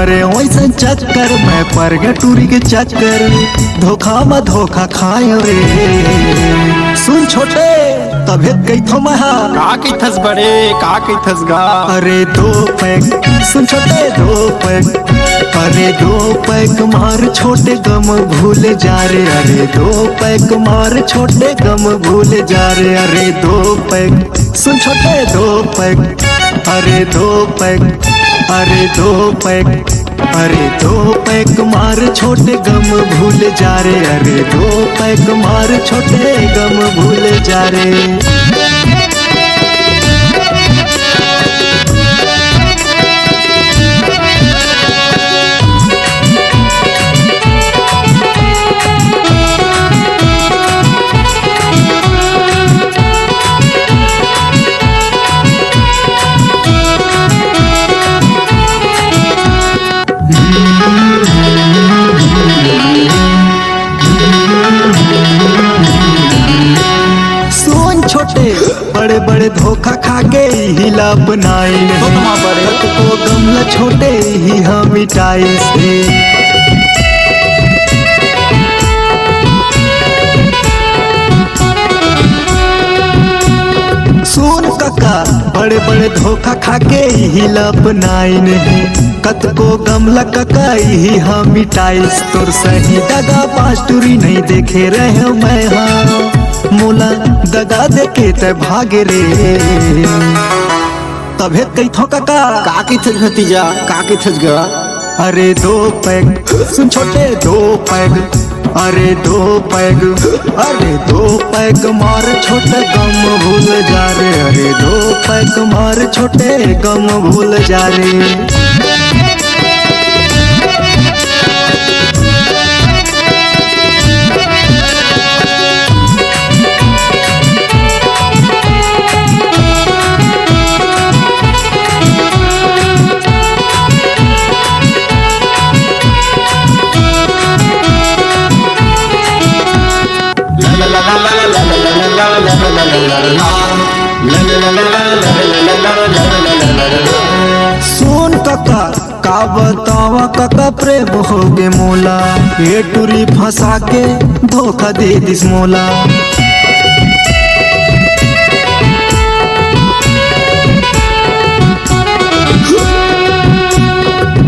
परे वैसे चक्कर मैं पर गया टूरी के चक्कर, धोखा में धोखा खाए रे। सुन छोटे तबे गई थो महा का की थस बड़े का की थस गा। अरे दो पैक सुन छोटे दो पैक, अरे दो पैक मार छोटे गम भूल जा रे। अरे दो पैक मार छोटे गम भूल जा रे। अरे दो पैक सुन छोटे दो पैक, अरे दो पैक, अरे दो पैक, अरे दो पैक मार छोटे गम भूल जा रे। अरे दो पैक मार छोटे गम भूल जा रे। सुन छोटे बड़े बड़े धोखा खा के हिला बनाए को गमला छोटे ही हम मिटाई से। सुन काका बड़े बड़े धोखा खा के हिला बनाई नहीं, कत को गमला काका ही हम मिटाई। तोर सही दगा पास्टूरी नहीं देखे रहे मैं हाँ, मोला दगा देखे ते भागे रे। तबे कई थो काका का की थस भतीजा का की थस गा। अरे दो पैग सुन छोटे दो पैग, अरे दो पैग, अरे दो पैग मार छोटे गम भूल जा रे। अरे दो पैग मार छोटे गम भूल जा रे। सुन काका का बतावा काका प्रेम हो गे मोला, ये टूरी फंसा के धोखा दे दिस मोला।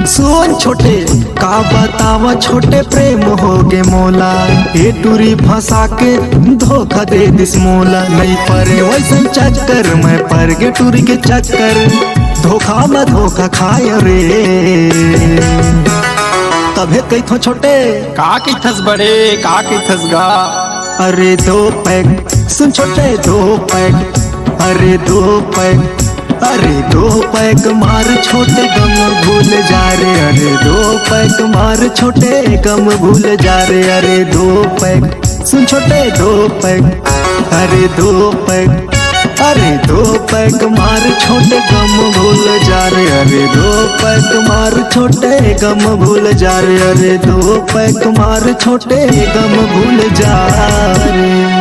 सुन छोटे का बतावा छोटे प्रेम हो गे मोला, ये टूरी फंसा के धोखा दे दिस मोला। नहीं परे वैसे चक्कर मैं पर गे टूरी के चक्कर, धोखा में धोखा खाए रे। तबे कई थो छोटे का की थस बड़े का की थस गा। अरे दो पैक सुन छोटे दो पैक, अरे दो पैक, अरे दो पैक मार छोटे गम भूल जा रे। अरे दो पैक मार छोटे गम भूल जा रे। अरे दो पैक सुन छोटे दो पैक, अरे दो पैक, अरे दो पैक मार छोटे गम भूल जा रे। अरे दो पैक मार छोटे गम भूल जा रे। अरे दो पैक मार छोटे गम भूल जा रे।